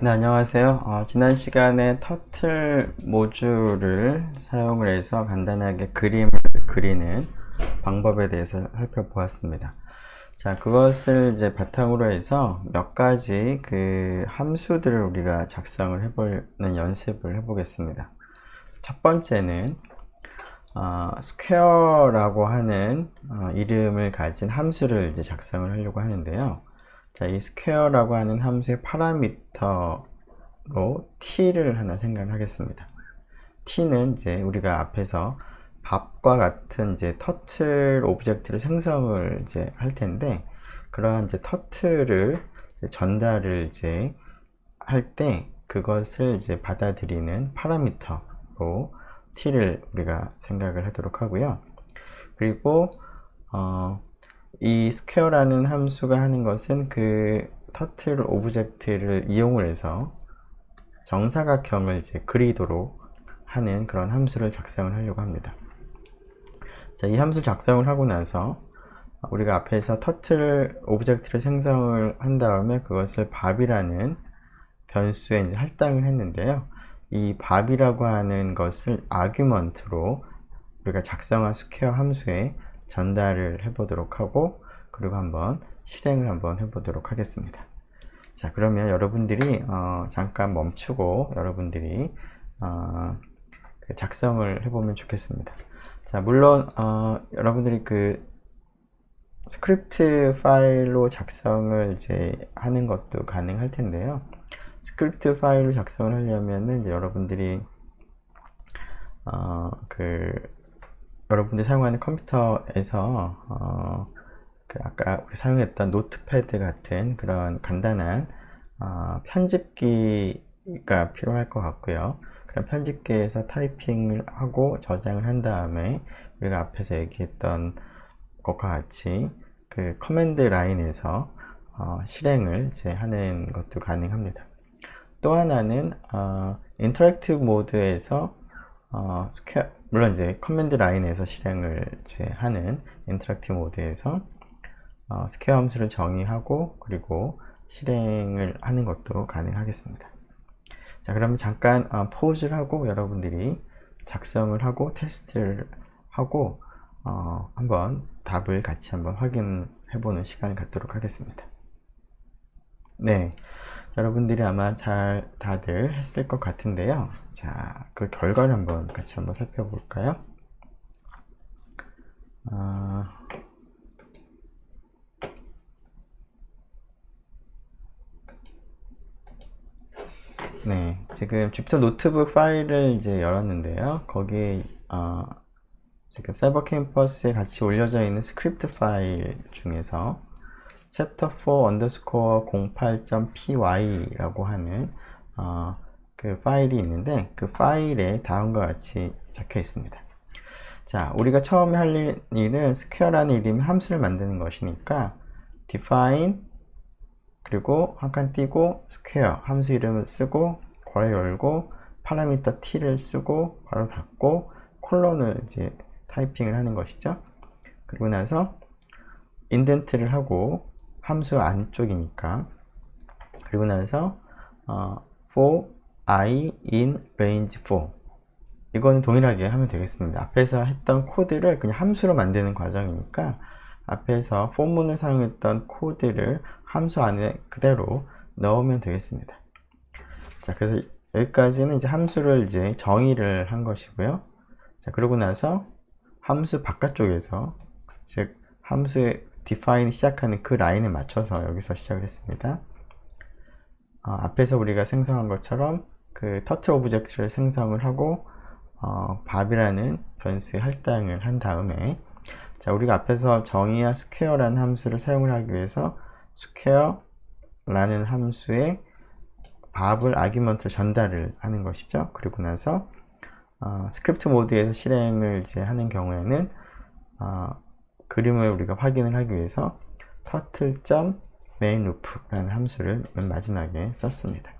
네, 안녕하세요. 지난 시간에 터틀 모듈을 사용을 해서 간단하게 그림을 그리는 방법에 대해서 살펴보았습니다. 자, 그것을 이제 바탕으로 해서 몇 가지 그 함수들을 우리가 작성을 해보는 연습을 해보겠습니다. 첫 번째는 스퀘어라고 하는 이름을 가진 함수를 이제 작성을 하려고 하는데요. 자, 이 스퀘어라고 하는 함수의 파라미터로 t를 하나 생각을 하겠습니다. t는 이제 우리가 앞에서 밥과 같은 이제 터틀 오브젝트를 생성을 이제 할 텐데, 그러한 이제 터틀을 이제 전달을 이제 할 때 그것을 이제 받아들이는 파라미터로 t를 우리가 생각을 하도록 하고요. 그리고 이 스퀘어라는 함수가 하는 것은 그 터틀 오브젝트를 이용을 해서 정사각형을 이제 그리도록 하는 그런 함수를 작성을 하려고 합니다. 자, 이 함수 작성을 하고 나서 우리가 앞에서 터틀 오브젝트를 생성을 한 다음에 그것을 밥이라는 변수에 이제 할당을 했는데요. 이 밥이라고 하는 것을 아규먼트로 우리가 작성한 스퀘어 함수에 전달을 해 보도록 하고, 그리고 한번 실행을 한번 해 보도록 하겠습니다. 자, 그러면 여러분들이 잠깐 멈추고 여러분들이 작성을 해보면 좋겠습니다. 자, 물론 여러분들이 그 스크립트 파일로 작성을 이제 하는 것도 가능할 텐데요. 스크립트 파일로 작성을 하려면은 이제 여러분들이 여러분들이 사용하는 컴퓨터에서 아까 우리 사용했던 노트패드 같은 그런 간단한 편집기가 필요할 것 같고요. 그런 편집기에서 타이핑을 하고 저장을 한 다음에 우리가 앞에서 얘기했던 것과 같이 그 커맨드 라인에서 실행을 이제 하는 것도 가능합니다. 또 하나는 인터랙티브 모드에서 물론 이제 커맨드 라인에서 실행을 이제 하는 인터랙티브 모드에서 스퀘어 함수를 정의하고 그리고 실행을 하는 것도 가능하겠습니다. 자, 그러면 잠깐 포즈를 하고 여러분들이 작성을 하고 테스트를 하고 한번 답을 같이 한번 확인해 보는 시간을 갖도록 하겠습니다. 네, 여러분들이 아마 다들 했을 것 같은데요. 자, 그 결과를 한번 같이 한번 살펴볼까요? 네, 지금 주피터 노트북 파일을 이제 열었는데요. 거기에 지금 사이버 캠퍼스에 같이 올려져 있는 스크립트 파일 중에서 chapter4 underscore 08.py라고 하는 그 파일이 있는데, 그 파일에 다음과 같이 적혀 있습니다. 자, 우리가 처음에 할 일은 스퀘어라는 이름의 함수를 만드는 것이니까 define 그리고 한 칸 띄고 스퀘어 함수 이름을 쓰고 괄호 열고 파라미터 t를 쓰고 괄호 닫고 콜론을 이제 타이핑을 하는 것이죠. 그리고 나서 인덴트를 하고 함수 안쪽이니까, 그리고 나서 for I in range 4, 이거는 동일하게 하면 되겠습니다. 앞에서 했던 코드를 그냥 함수로 만드는 과정이니까 앞에서 for문을 사용했던 코드를 함수 안에 그대로 넣으면 되겠습니다. 자, 그래서 여기까지는 이제 함수를 이제 정의를 한 것이고요. 자, 그러고 나서 함수 바깥쪽에서, 즉 함수의 define 시작하는 그 라인에 맞춰서 여기서 시작을 했습니다. 앞에서 우리가 생성한 것처럼 그 터틀 오브젝트를 생성을 하고 밥이라는 변수에 할당을 한 다음에, 자, 우리가 앞에서 정의한 스퀘어라는 함수를 사용을 하기 위해서 스퀘어라는 함수에 밥을 아규먼트로 전달을 하는 것이죠. 그리고 나서 스크립트 모드에서 실행을 이제 하는 경우에는 그림을 우리가 확인을 하기 위해서 turtle.mainLoop라는 함수를 맨 마지막에 썼습니다.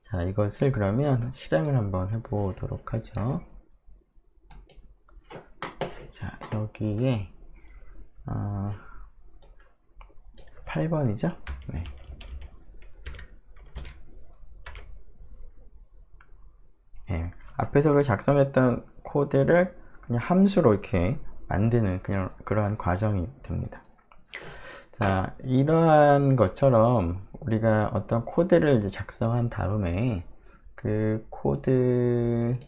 자, 이것을 그러면 실행을 한번 해보도록 하죠. 자, 여기에 8번이죠? 네. 앞에서 우리가 작성했던 코드를 그냥 함수로 이렇게 만드는 그냥 그러한 과정이 됩니다. 자, 이러한 것처럼 우리가 어떤 코드를 이제 작성한 다음에 그 코드를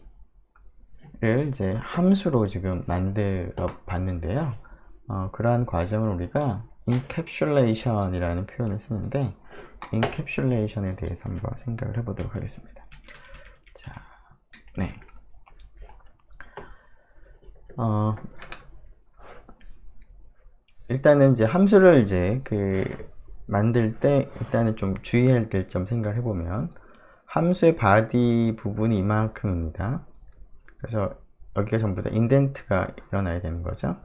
이제 함수로 지금 만들어 봤는데요. 그러한 과정을 우리가 encapsulation 이라는 표현을 쓰는데, encapsulation에 대해서 한번 생각을 해보도록 하겠습니다. 자, 네. 일단은 이제 함수를 이제 만들 때 일단은 좀 주의해야 될 점 생각을 해보면, 함수의 바디 부분이 이만큼입니다. 그래서 여기가 전부 다 인덴트가 일어나야 되는 거죠.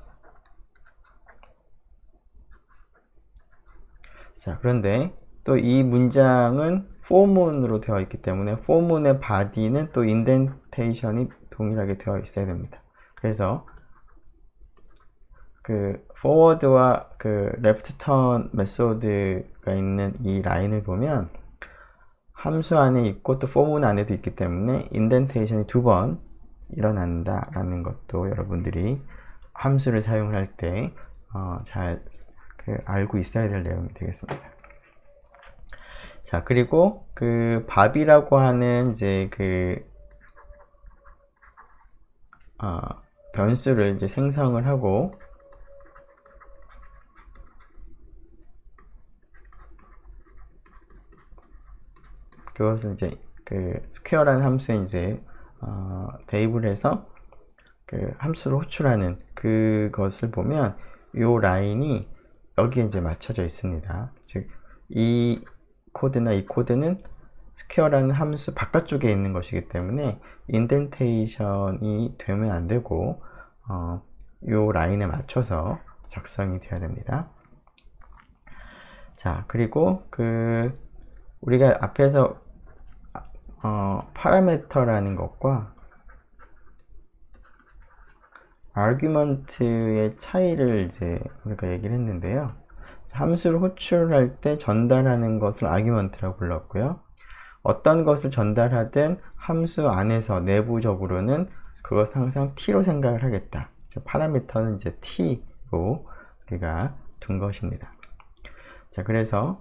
자, 그런데 또 이 문장은 for문으로 되어 있기 때문에 for문의 바디는 또 인덴테이션이 동일하게 되어 있어야 됩니다. 그래서 그 forward와 그 left turn 메소드가 있는 이 라인을 보면 함수 안에 있고 또 for문 안에도 있기 때문에 인덴테이션이 두 번 일어난다 라는 것도 여러분들이 함수를 사용할 때 잘 알고 있어야 될 내용이 되겠습니다. 자, 그리고 그 밥이라고 하는 이제 변수를 이제 생성을 하고, 그것은 이제 스퀘어라는 함수에 이제 대입을 해서 그 함수를 호출하는 그것을 보면 이 라인이 여기에 이제 맞춰져 있습니다. 즉, 이 코드나 이 코드는 스퀘어라는 함수 바깥쪽에 있는 것이기 때문에 인덴테이션이 되면 안 되고 이 라인에 맞춰서 작성이 되어야 됩니다. 자, 그리고 우리가 앞에서 파라미터라는 것과 argument의 차이를 이제 우리가 얘기를 했는데요. 함수를 호출할 때 전달하는 것을 argument라고 불렀고요. 어떤 것을 전달하든 함수 안에서 내부적으로는 그것을 항상 t로 생각을 하겠다. 파라미터는 이제 t로 우리가 둔 것입니다. 자, 그래서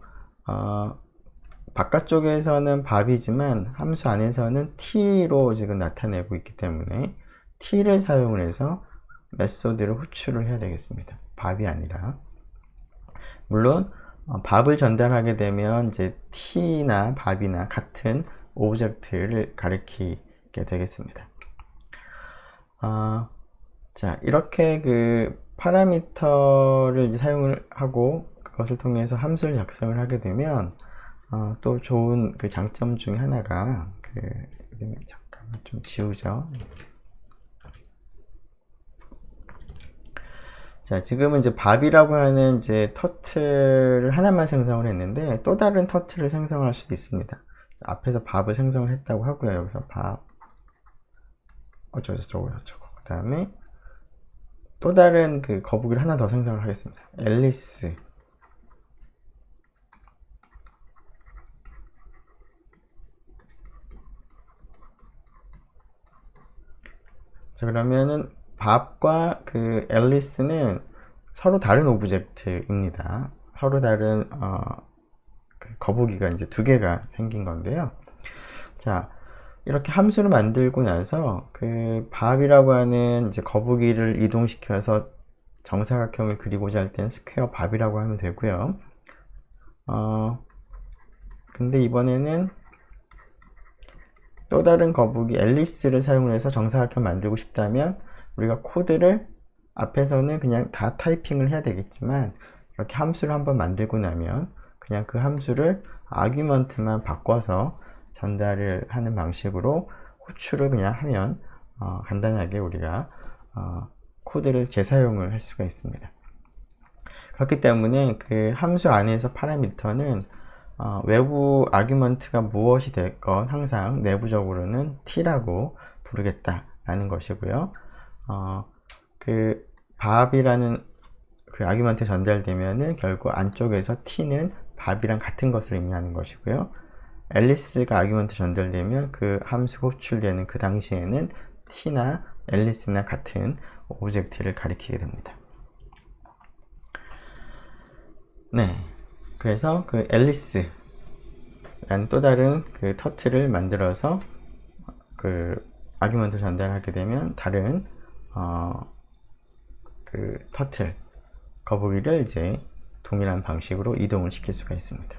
바깥쪽에서는 밥이지만 함수 안에서는 t로 지금 나타내고 있기 때문에 t를 사용을 해서 메소드를 호출을 해야 되겠습니다. 밥이 아니라. 물론 밥을 전달하게 되면 이제 t나 밥이나 같은 오브젝트를 가리키게 되겠습니다. 자, 이렇게 파라미터를 이제 사용을 하고 그것을 통해서 함수를 작성을 하게 되면 또 좋은 장점 중에 하나가 잠깐만 좀 지우죠. 자, 지금은 이제 밥이라고 하는 이제 터틀을 하나만 생성을 했는데 또 다른 터틀을 생성할 수도 있습니다. 자, 앞에서 밥을 생성을 했다고 하고요. 여기서 밥 어쩌고저쩌고 그 다음에 또 다른 거북이를 하나 더 생성을 하겠습니다. 앨리스. 자, 그러면은 밥과 앨리스는 서로 다른 오브젝트입니다. 서로 다른 거북이가 이제 두 개가 생긴 건데요. 자, 이렇게 함수를 만들고 나서 밥이라고 하는 이제 거북이를 이동시켜서 정사각형을 그리고자 할 때는 스퀘어 밥이라고 하면 되고요. 근데 이번에는 또 다른 거북이 앨리스를 사용을 해서 정사각형 만들고 싶다면 우리가 코드를 앞에서는 그냥 다 타이핑을 해야 되겠지만 이렇게 함수를 한번 만들고 나면 그냥 그 함수를 아규먼트만 바꿔서 전달을 하는 방식으로 호출을 그냥 하면 간단하게 우리가 코드를 재사용을 할 수가 있습니다. 그렇기 때문에 함수 안에서 파라미터는 외부 아규먼트가 무엇이 됐건 항상 내부적으로는 t라고 부르겠다라는 것이고요. 밥이라는 아규먼트에 전달되면은 결국 안쪽에서 t는 밥이랑 같은 것을 의미하는 것이고요. 앨리스가 아규먼트 전달되면 그 함수가 호출되는 그 당시에는 t나 앨리스나 같은 오브젝트를 가리키게 됩니다. 네, 그래서 그 앨리스라는 또 다른 그 터틀을 만들어서 그 아규먼트 전달하게 되면 다른 그 터틀 거북이를 이제 동일한 방식으로 이동을 시킬 수가 있습니다.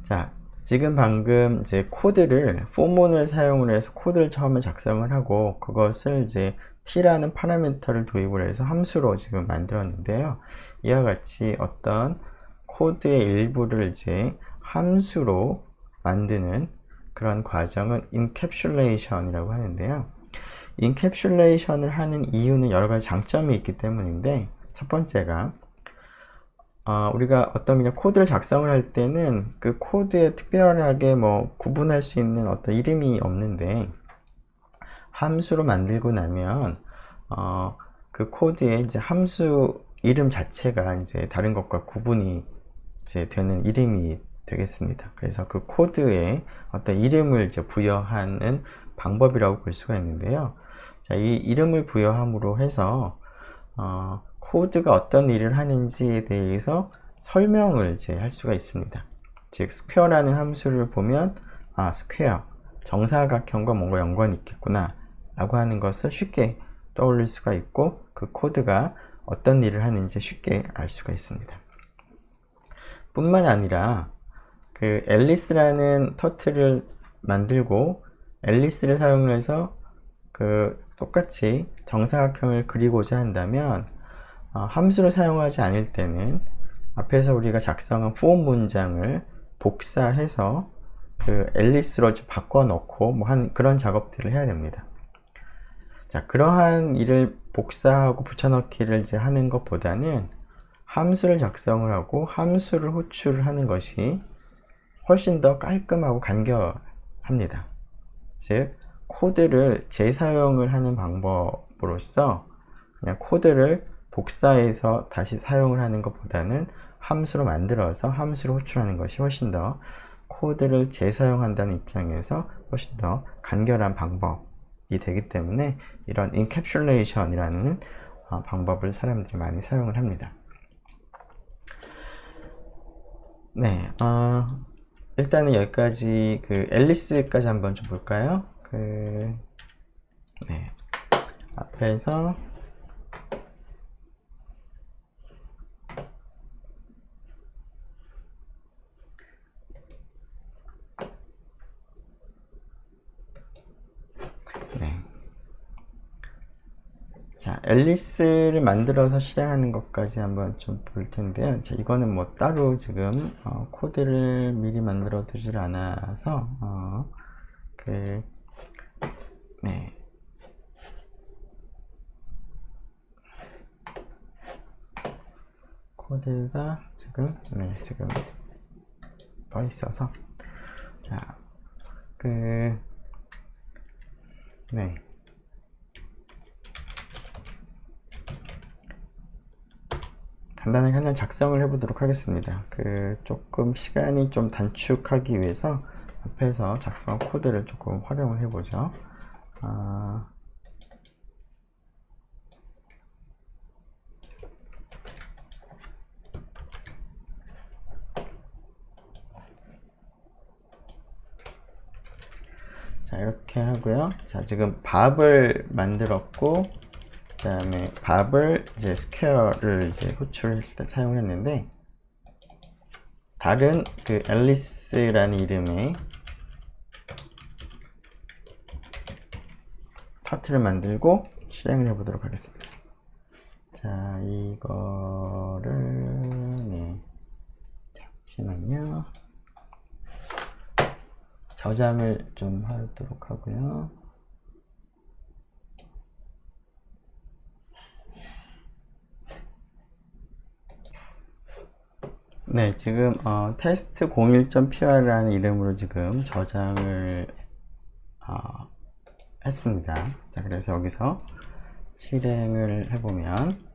자, 지금 방금 이제 코드를 포몬을 사용을 해서 코드를 처음에 작성을 하고 그것을 이제 t라는 파라미터를 도입을 해서 함수로 지금 만들었는데요. 이와 같이 어떤 코드의 일부를 이제 함수로 만드는 그런 과정은 인캡슐레이션이라고 하는데요. 인캡슐레이션을 하는 이유는 여러 가지 장점이 있기 때문인데, 첫 번째가 우리가 어떤 그냥 코드를 작성을 할 때는 그 코드에 특별하게 뭐 구분할 수 있는 어떤 이름이 없는데, 함수로 만들고 나면 그 코드에 이제 함수 이름 자체가 이제 다른 것과 구분이 이제 되는 이름이 되겠습니다. 그래서 그 코드에 어떤 이름을 이제 부여하는 방법이라고 볼 수가 있는데요. 자, 이 이름을 부여함으로 해서 코드가 어떤 일을 하는지에 대해서 설명을 이제 할 수가 있습니다. 즉, 스퀘어라는 함수를 보면 스퀘어, 정사각형과 뭔가 연관이 있겠구나 라고 하는 것을 쉽게 떠올릴 수가 있고, 그 코드가 어떤 일을 하는지 쉽게 알 수가 있습니다. 뿐만 아니라 그 앨리스라는 터틀을 만들고 앨리스를 사용해서 그 똑같이 정사각형을 그리고자 한다면 함수를 사용하지 않을 때는 앞에서 우리가 작성한 for 문장을 복사해서 그 앨리스로 바꿔 넣고 뭐 그런 작업들을 해야 됩니다. 자, 그러한 일을 복사하고 붙여넣기를 이제 하는 것보다는 함수를 작성을 하고 함수를 호출을 하는 것이 훨씬 더 깔끔하고 간결합니다. 즉, 코드를 재사용을 하는 방법으로서 그냥 코드를 복사해서 다시 사용을 하는 것보다는 함수로 만들어서 함수로 호출하는 것이 훨씬 더 코드를 재사용한다는 입장에서 훨씬 더 간결한 방법이 되기 때문에 이런 인캡슐레이션이라는 방법을 사람들이 많이 사용을 합니다. 네, 일단은 여기까지 그 앨리스까지 한번 좀 볼까요? 네, 앞에서 네. 자, 앨리스를 만들어서 실행하는 것까지 한번 좀 볼 텐데요. 자, 이거는 뭐 따로 지금 코드를 미리 만들어 두질 않아서 네. 코드가 지금 떠 있어서 자, 네. 간단하게 하나 작성을 해보도록 하겠습니다. 조금 시간이 좀 단축하기 위해서 앞에서 작성한 코드를 조금 활용을 해보죠. 자, 이렇게 하고요. 자, 지금 밥을 만들었고, 그 다음에 밥을 이제 스퀘어를 이제 호출을 사용을 했는데, 다른 그 앨리스라는 이름의 터틀을 만들고 실행을 해보도록 하겠습니다. 자, 이거를 네, 잠시만요. 저장을 좀 하도록 하고요. 네, 지금 test01.pr라는 이름으로 지금 저장을 했습니다. 자, 그래서 여기서 실행을 해보면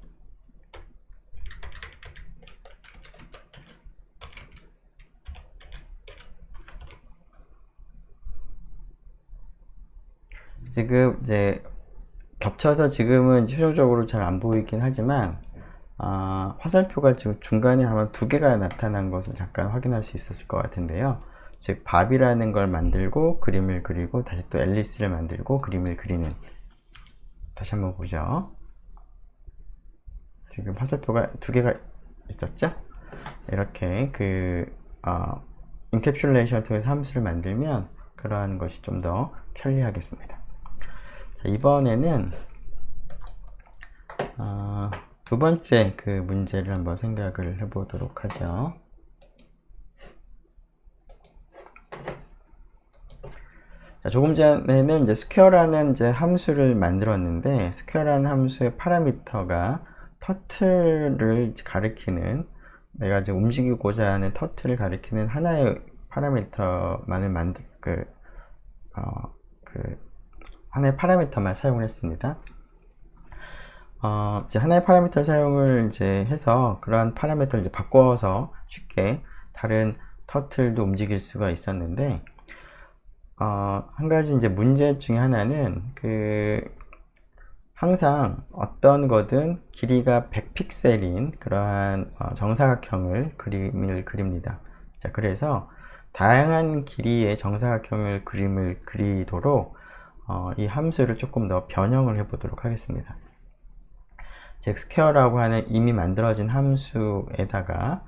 지금 이제 겹쳐서 지금은 최종적으로 잘 안 보이긴 하지만 화살표가 지금 중간에 아마 두 개가 나타난 것을 잠깐 확인할 수 있었을 것 같은데요. 즉 밥이라는 걸 만들고 그림을 그리고 다시 또 앨리스를 만들고 그림을 그리는, 다시 한번 보죠. 지금 화살표가 두 개가 있었죠. 이렇게 인캡슐레이션을 통해서 함수를 만들면 그러한 것이 좀 더 편리하겠습니다. 자, 이번에는 두 번째 그 문제를 한번 생각을 해보도록 하죠. 자, 조금 전에는 이제 스퀘어라는 이제 함수를 만들었는데, 스퀘어라는 함수의 파라미터가 터틀을 가리키는, 내가 지금 움직이고자 하는 터틀을 가리키는 하나의 파라미터만을 하나의 파라미터만 사용을 했습니다. 이제 하나의 파라미터 사용을 이제 해서 그러한 파라미터를 이제 바꿔서 쉽게 다른 터틀도 움직일 수가 있었는데, 한 가지 이제 문제 중에 하나는 항상 어떤 거든 길이가 100픽셀인 그러한 정사각형을 그림을 그립니다. 자, 그래서 다양한 길이의 정사각형을 그림을 그리도록 이 함수를 조금 더 변형을 해 보도록 하겠습니다. 즉 스퀘어라고 하는 이미 만들어진 함수에다가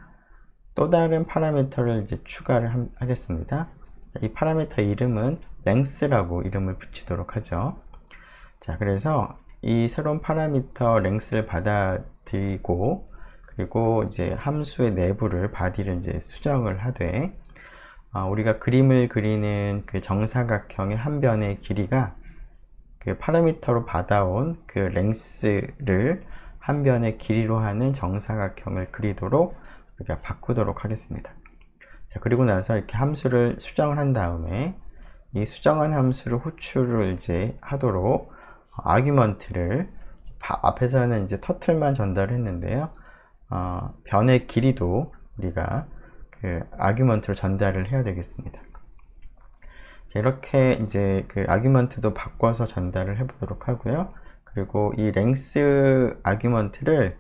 또 다른 파라미터를 이제 추가를 하겠습니다. 자, 이 파라미터 이름은 length라고 이름을 붙이도록 하죠. 자, 그래서 이 새로운 파라미터 length를 받아들이고, 그리고 이제 함수의 내부를 body를 이제 수정을 하되, 우리가 그림을 그리는 그 정사각형의 한 변의 길이가 그 파라미터로 받아온 그 length를 한 변의 길이로 하는 정사각형을 그리도록 우리가 바꾸도록 하겠습니다. 자, 그리고 나서 이렇게 함수를 수정을 한 다음에 이 수정한 함수를 호출을 이제 하도록 아규먼트를, 앞에서는 이제 터틀만 전달했는데요. 변의 길이도 우리가 그 아규먼트로 전달을 해야 되겠습니다. 자, 이렇게 이제 그 아규먼트도 바꿔서 전달을 해 보도록 하고요. 그리고 이 length 아규먼트를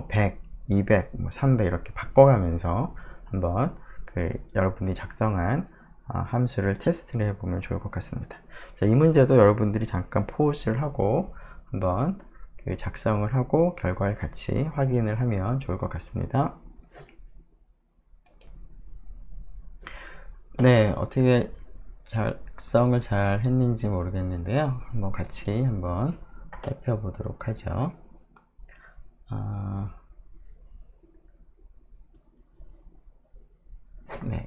100, 200, 300 이렇게 바꿔가면서 한번 여러분들이 작성한 함수를 테스트를 해보면 좋을 것 같습니다. 자, 이 문제도 여러분들이 잠깐 포즈를 하고 한번 작성을 하고 결과를 같이 확인을 하면 좋을 것 같습니다. 네, 어떻게 작성을 잘 했는지 모르겠는데요. 한번 같이 한번 살펴보도록 하죠. 네,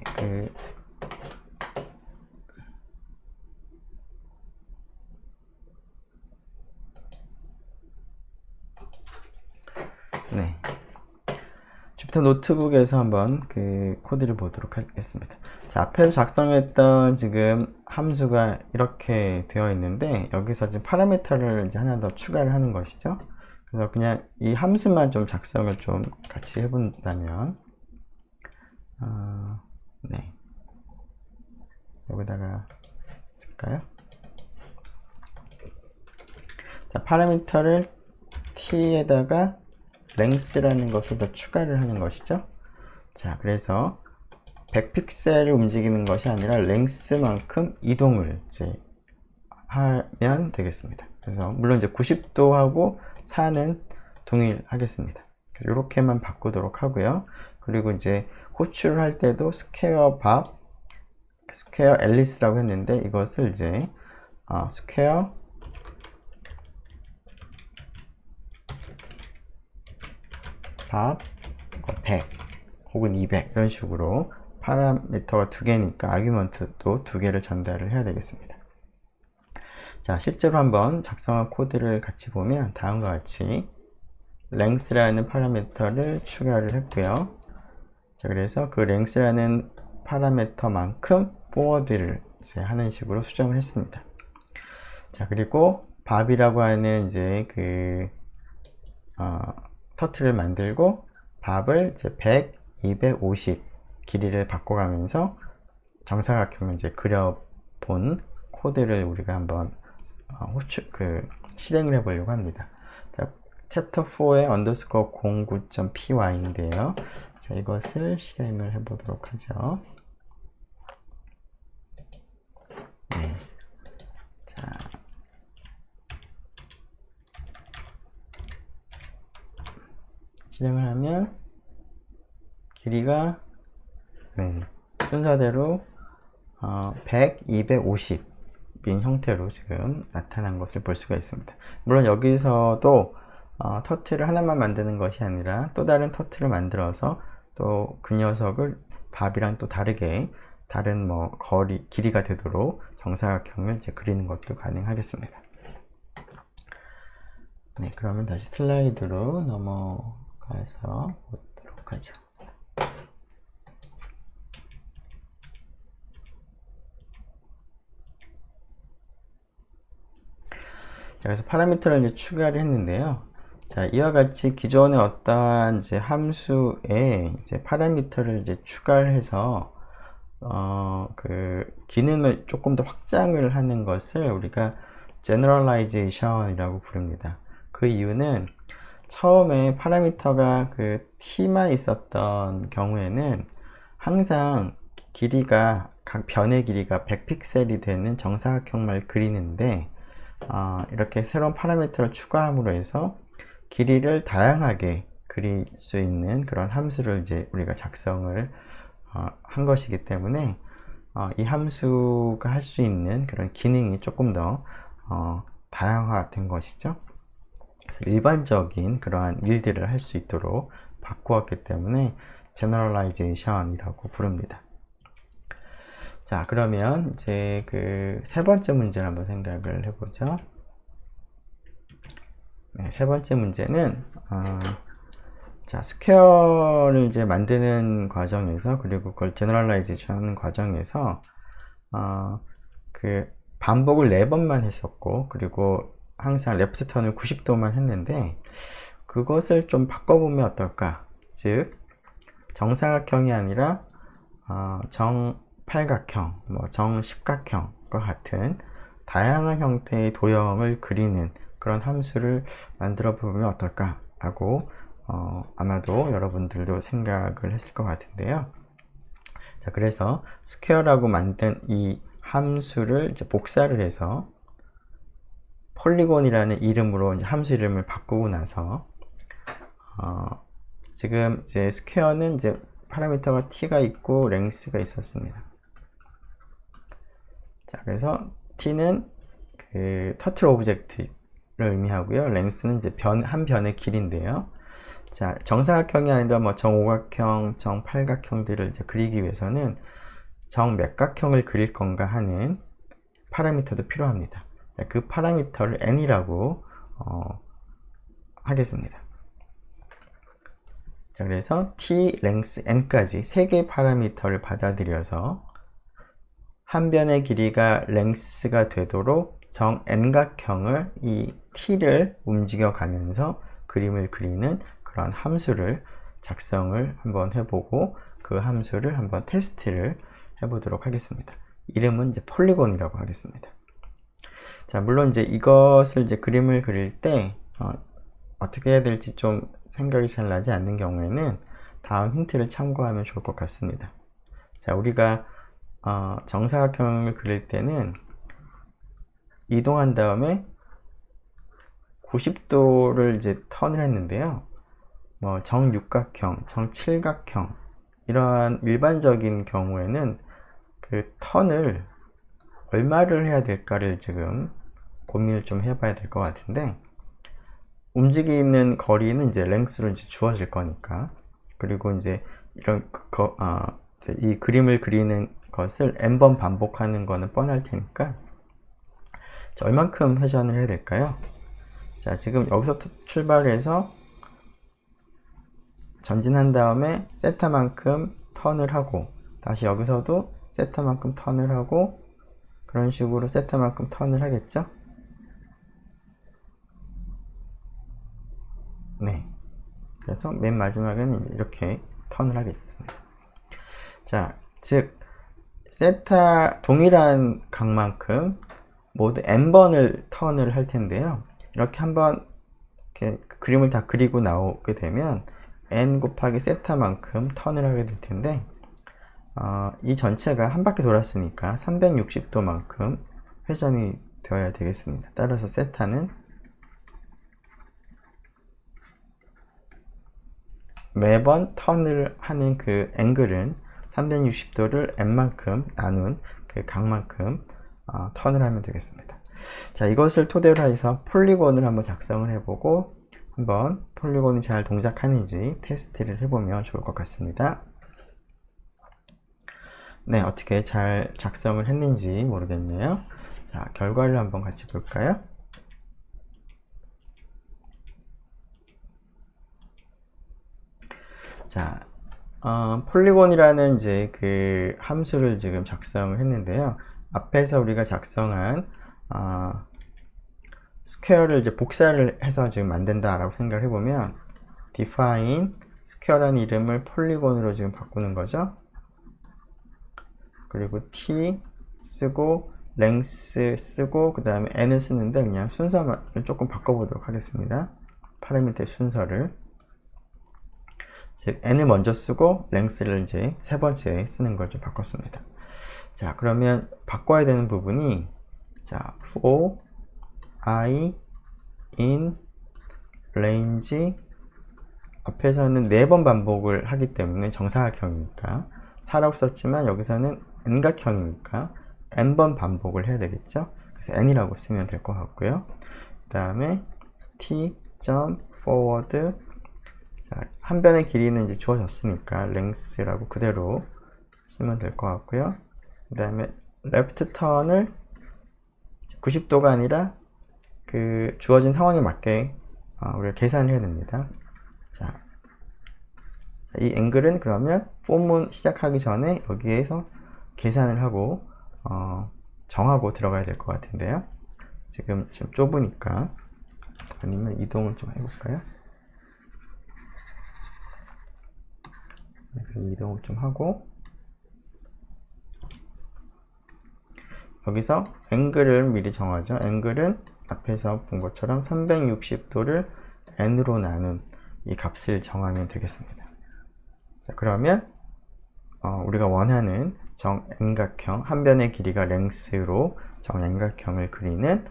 네. 주피터 노트북에서 한번 그 코드를 보도록 하겠습니다. 자, 앞에서 작성했던 지금 함수가 이렇게 되어 있는데, 여기서 지금 파라미터를 이제 하나 더 추가를 하는 것이죠. 그래서 그냥 이 함수만 좀 작성을 좀 같이 해본다면, 네. 여기다가 쓸까요? 자, 파라미터를 t에다가 length라는 것을 더 추가를 하는 것이죠. 자, 그래서 100픽셀을 움직이는 것이 아니라 length만큼 이동을 이제 하면 되겠습니다. 그래서 물론 이제 90도하고 4는 동일하겠습니다. 이렇게만 바꾸도록 하고요. 그리고 이제 호출을 할 때도 스퀘어 밥, 스퀘어 앨리스라고 했는데, 이것을 이제 스퀘어 밥 100 혹은 200 이런 식으로 파라미터가 두 개니까 아규먼트도 두 개를 전달을 해야 되겠습니다. 자, 실제로 한번 작성한 코드를 같이 보면 다음과 같이 length라는 파라미터를 추가를 했고요. 자, 그래서 그 length라는 파라미터만큼 forward를 이제 하는 식으로 수정을 했습니다. 자, 그리고 밥이라고 하는 이제 터틀을 만들고 밥을 이제 100, 250 길이를 바꿔가면서 정사각형을 이제 그려본 코드를 우리가 한번 실행을 해보려고 합니다. 자, 챕터 4의 underscore 09.py인데요. 자, 이것을 실행을 해보도록 하죠. 네. 자, 실행을 하면 길이가 순서대로 100, 250인 형태로 지금 나타난 것을 볼 수가 있습니다. 물론 여기서도 터틀을 하나만 만드는 것이 아니라 또 다른 터틀을 만들어서 또 그 녀석을 답이랑 또 다르게 다른 길이가 되도록 정사각형을 이제 그리는 것도 가능하겠습니다. 네, 그러면 다시 슬라이드로 넘어가서 보도록 하죠. 자, 그래서 파라미터를 이제 추가를 했는데요. 자, 이와 같이 기존의 어떠한 이제 함수에 이제 파라미터를 이제 추가를 해서 기능을 조금 더 확장을 하는 것을 우리가 generalization이라고 부릅니다. 그 이유는 처음에 파라미터가 t만 있었던 경우에는 항상 각 변의 길이가 100픽셀이 되는 정사각형을 그리는데 이렇게 새로운 파라미터를 추가함으로 해서 길이를 다양하게 그릴 수 있는 그런 함수를 이제 우리가 작성을 한 것이기 때문에 이 함수가 할 수 있는 그런 기능이 조금 더 다양화된 것이죠. 그래서 일반적인 그러한 일들을 할 수 있도록 바꾸었기 때문에 generalization이라고 부릅니다. 자, 그러면 이제 세 번째 문제를 한번 생각을 해보죠. 네, 세 번째 문제는 자, 스퀘어를 이제 만드는 과정에서, 그리고 그걸 제너럴라이제이션 하는 과정에서 반복을 4번만 했었고, 그리고 항상 레프트 턴을 90도만 했는데, 그것을 좀 바꿔보면 어떨까? 즉 정사각형이 아니라 정팔각형, 정십각형과 같은 다양한 형태의 도형을 그리는 그런 함수를 만들어 보면 어떨까 라고 아마도 여러분들도 생각을 했을 것 같은데요. 자, 그래서 스퀘어라고 만든 이 함수를 이제 복사를 해서 폴리곤이라는 이름으로 이제 함수 이름을 바꾸고 나서 지금 이제 스퀘어는 이제 파라미터가 t가 있고 랭스가 있었습니다. 자, 그래서 t는 터틀 오브젝트를 의미하고요. 랭스는 이제 한 변의 길인데요. 자, 정사각형이 아니라 정오각형, 정팔각형들을 이제 그리기 위해서는 정몇각형을 그릴 건가 하는 파라미터도 필요합니다. 자, 그 파라미터를 n이라고 하겠습니다. 자, 그래서 t, length, n까지 3개의 파라미터를 받아들여서 한 변의 길이가 length가 되도록 정 n각형을 이 t를 움직여 가면서 그림을 그리는 그런 함수를 작성을 한번 해보고 그 함수를 한번 테스트를 해보도록 하겠습니다. 이름은 이제 폴리곤이라고 하겠습니다. 자, 물론 이제 이것을 이제 그림을 그릴 때 어떻게 해야 될지 좀 생각이 잘 나지 않는 경우에는 다음 힌트를 참고하면 좋을 것 같습니다. 자, 우리가 정사각형을 그릴 때는 이동한 다음에 90도를 이제 턴을 했는데요. 정육각형, 정칠각형 이러한 일반적인 경우에는 그 턴을 얼마를 해야 될까를 지금 고민을 좀 해봐야 될 것 같은데, 움직이는 거리는 이제 랭스로 이제 주어질 거니까, 그리고 이제 이 그림을 그리는 것을 n번 반복하는 거는 뻔할 테니까, 자, 얼만큼 회전을 해야 될까요? 자, 지금 여기서 출발해서 전진한 다음에 세타만큼 턴을 하고, 다시 여기서도 세타만큼 턴을 하고, 그런 식으로 세타만큼 턴을 하겠죠? 네. 그래서 맨 마지막에는 이렇게 턴을 하겠습니다. 자, 즉 세타 동일한 각만큼 모두 n번을 턴을 할 텐데요. 이렇게 한번 이렇게 그림을 다 그리고 나오게 되면 n 곱하기 세타만큼 턴을 하게 될 텐데, 이 전체가 한 바퀴 돌았으니까 360도만큼 회전이 되어야 되겠습니다. 따라서 세타는 매번 턴을 하는 그 앵글은 360도를 n만큼 나눈 그 각만큼 턴을 하면 되겠습니다. 자, 이것을 토대로 해서 폴리곤을 한번 작성을 해보고 한번 폴리곤이 잘 동작하는지 테스트를 해보면 좋을 것 같습니다. 네, 어떻게 잘 작성을 했는지 모르겠네요. 자, 결과를 한번 같이 볼까요? 자, 폴리곤이라는 이제 그 함수를 지금 작성을 했는데요. 앞에서 우리가 작성한 스퀘어를 이제 복사를 해서 지금 만든다라고 생각을 해보면 define 스퀘어라는 이름을 폴리곤으로 지금 바꾸는 거죠. 그리고 t 쓰고 length 쓰고 그 다음에 n을 쓰는데 그냥 순서를 조금 바꿔보도록 하겠습니다. 파라미터의 순서를, 즉 n을 먼저 쓰고 length를 이제 세 번째 쓰는 걸 좀 바꿨습니다. 자, 그러면 바꿔야 되는 부분이, 자, for I in range, 앞에서는 4번 반복을 하기 때문에 정사각형이니까 4라고 썼지만 여기서는 n각형이니까 n번 반복을 해야 되겠죠. 그래서 n이라고 쓰면 될 것 같고요. 그 다음에 t.forward, 자, 한 변의 길이는 이제 주어졌으니까 length라고 그대로 쓰면 될 것 같고요. 그 다음에 left turn을 90도가 아니라 그 주어진 상황에 맞게 우리가 계산을 해야 됩니다. 자, 이 앵글은 그러면 폼문 시작하기 전에 여기에서 계산을 하고 정하고 들어가야 될 것 같은데요. 지금 좁으니까 아니면 이동을 좀 해볼까요? 그래서 이동을 좀 하고 여기서 앵글을 미리 정하죠. 앵글은 앞에서 본 것처럼 360도를 n으로 나눈 이 값을 정하면 되겠습니다. 자, 그러면 우리가 원하는 정N각형, 한 변의 길이가 length로 정N각형을 그리는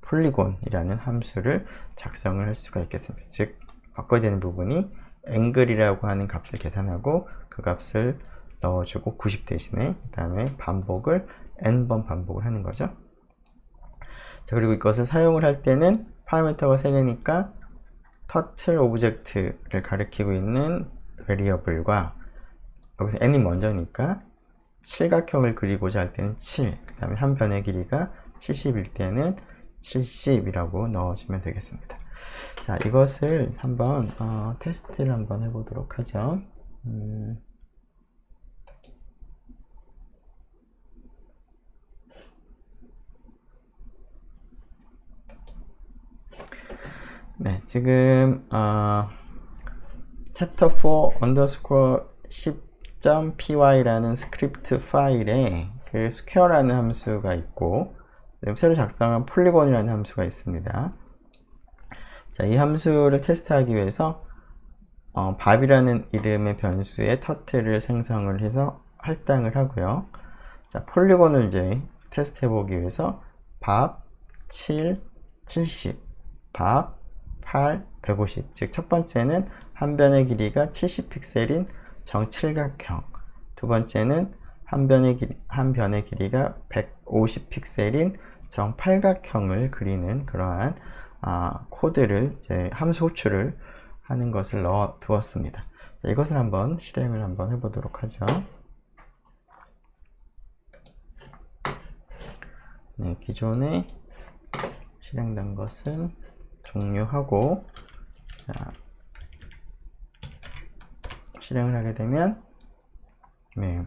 폴리곤이라는 함수를 작성을 할 수가 있겠습니다. 즉, 바꿔야 되는 부분이 앵글이라고 하는 값을 계산하고 그 값을 넣어주고 90 대신에 그 다음에 반복을 n번 반복을 하는 거죠. 자, 그리고 이것을 사용을 할 때는 파라미터가 3개니까 터틀 오브젝트를 가리키고 있는 베리어블과 여기서 n이 먼저니까 칠각형을 그리고자 할 때는 7, 그 다음에 한 변의 길이가 70일 때는 70이라고 넣어주면 되겠습니다. 자, 이것을 한번 테스트를 한번 해보도록 하죠. 네, 지금 chapter 4 underscore 10.py라는 스크립트 파일에 그 square라는 함수가 있고 새로 작성한 폴리곤이라는 함수가 있습니다. 자, 이 함수를 테스트하기 위해서 밥이라는 이름의 변수에 터틀을 생성을 해서 할당을 하고요. 자, 폴리곤을 이제 테스트 해보기 위해서 밥 7, 70, 밥 8, 150. 즉, 첫 번째는 한 변의 길이가 70 픽셀인 정칠각형, 두 번째는 한 변의 길이가 150 픽셀인 정팔각형을 그리는 그러한 코드를 이제 함수 호출을 하는 것을 넣어 두었습니다. 자, 이것을 한번 실행을 한번 해보도록 하죠. 네, 기존에 실행된 것은 종료하고, 자, 실행을 하게 되면, 네,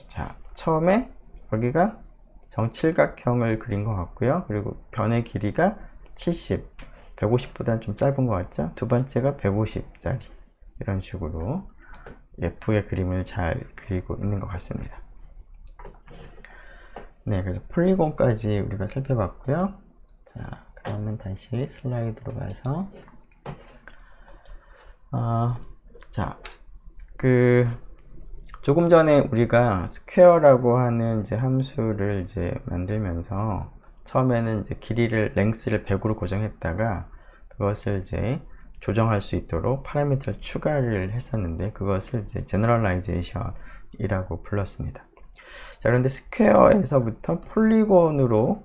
자, 처음에 여기가 정칠각형을 그린 것 같고요. 그리고 변의 길이가 70, 150보다는 좀 짧은 것 같죠? 두 번째가 150짜리, 이런 식으로 예쁘게 그림을 잘 그리고 있는 것 같습니다. 네, 그래서 폴리곤까지 우리가 살펴봤고요. 자, 그러면 다시 슬라이드로 가서 자, 조금 전에 우리가 스퀘어라고 하는 이제 함수를 이제 만들면서 처음에는 이제 길이를 랭스를 100으로 고정했다가 그것을 이제 조정할 수 있도록 파라미터를 추가를 했었는데 그것을 이제 제너럴라이제이션이라고 불렀습니다. 자, 그런데 스퀘어에서부터 폴리곤으로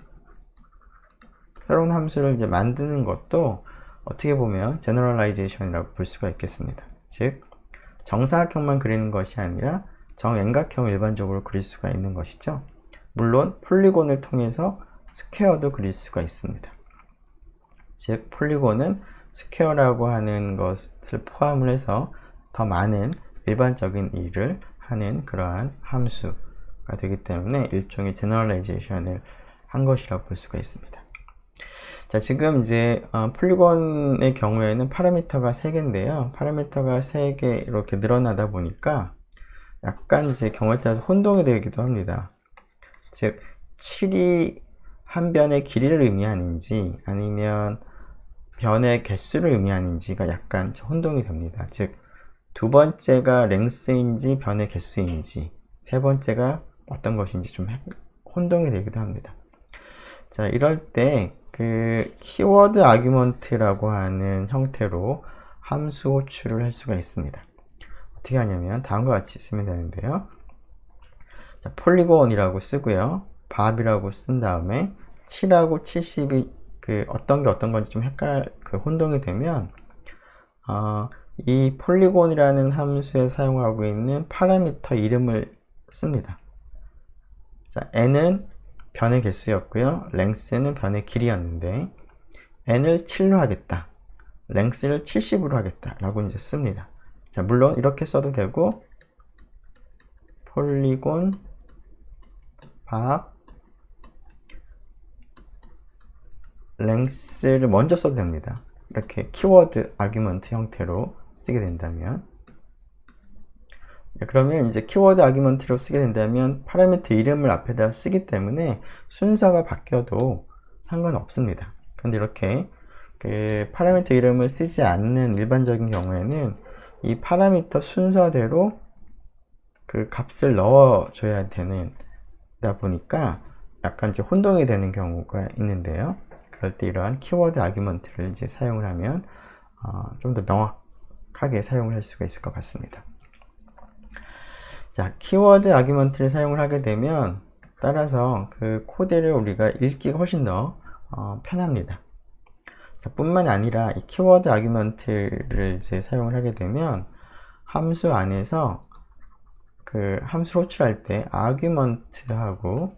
새로운 함수를 이제 만드는 것도 어떻게 보면 제너럴라이제이션이라고 볼 수가 있겠습니다. 즉 정사각형만 그리는 것이 아니라 정円각형을 일반적으로 그릴 수가 있는 것이죠. 물론 폴리곤을 통해서 스퀘어도 그릴 수가 있습니다. 즉 폴리곤은 스퀘어라고 하는 것을 포함을 해서 더 많은 일반적인 일을 하는 그러한 함수가 되기 때문에 일종의 제너럴라이제이션을 한 것이라고 볼 수가 있습니다. 자, 지금 이제 폴리곤의 경우에는 파라미터가 3개인데요. 파라미터가 3개 이렇게 늘어나다 보니까 약간 이제 경우에 따라서 혼동이 되기도 합니다. 즉 7이 한 변의 길이를 의미하는지 아니면 변의 개수를 의미하는지가 약간 혼동이 됩니다. 즉 두 번째가 랭스인지 변의 개수인지 세 번째가 어떤 것인지 좀 혼동이 되기도 합니다. 자, 이럴 때 키워드 아규먼트라고 하는 형태로 함수 호출을 할 수가 있습니다. 어떻게 하냐면 다음과 같이 쓰면 되는데요. 자, 폴리곤이라고 쓰고요. 밥이라고 쓴 다음에 7하고 70이 어떤 게 어떤 건지 좀 혼동이 되면 이 폴리곤이라는 함수에 사용하고 있는 파라미터 이름을 씁니다. 자, n은 변의 개수였고요. 랭스는 변의 길이였는데 n을 7로 하겠다. 랭스를 70으로 하겠다. 라고 이제 씁니다. 자, 물론 이렇게 써도 되고 폴리곤 밥 랭스를 먼저 써도 됩니다. 이렇게 키워드 아규먼트 형태로 쓰게 된다면 그러면 이제 키워드 아규먼트로 쓰게 된다면 파라미터 이름을 앞에다 쓰기 때문에 순서가 바뀌어도 상관없습니다. 그런데 이렇게 파라미터 이름을 쓰지 않는 일반적인 경우에는 이 파라미터 순서대로 값을 넣어줘야 되다 보니까 약간 이제 혼동이 되는 경우가 있는데요. 그럴 때 이러한 키워드 아규먼트를 이제 사용을 하면 좀 더 명확하게 사용을 할 수가 있을 것 같습니다. 자, 키워드 아규먼트를 사용을 하게 되면 따라서 코드를 우리가 읽기가 훨씬 더 편합니다. 자, 뿐만 아니라 이 키워드 아규먼트를 이제 사용을 하게 되면 함수 안에서 함수를 호출할 때 아규먼트하고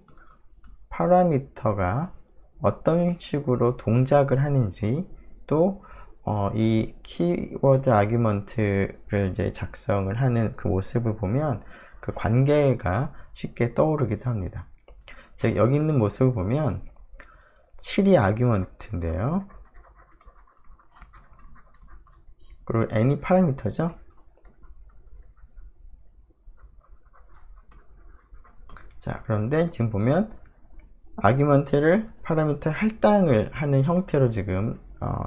파라미터가 어떤 식으로 동작을 하는지 또 이 키워드 아규먼트를 이제 작성을 하는 그 모습을 보면 그 관계가 쉽게 떠오르기도 합니다. 즉 여기 있는 모습을 보면 7이 아규먼트인데요. 그리고 n이 파라미터죠. 자, 그런데 지금 보면 아규먼트를 파라미터 할당을 하는 형태로 지금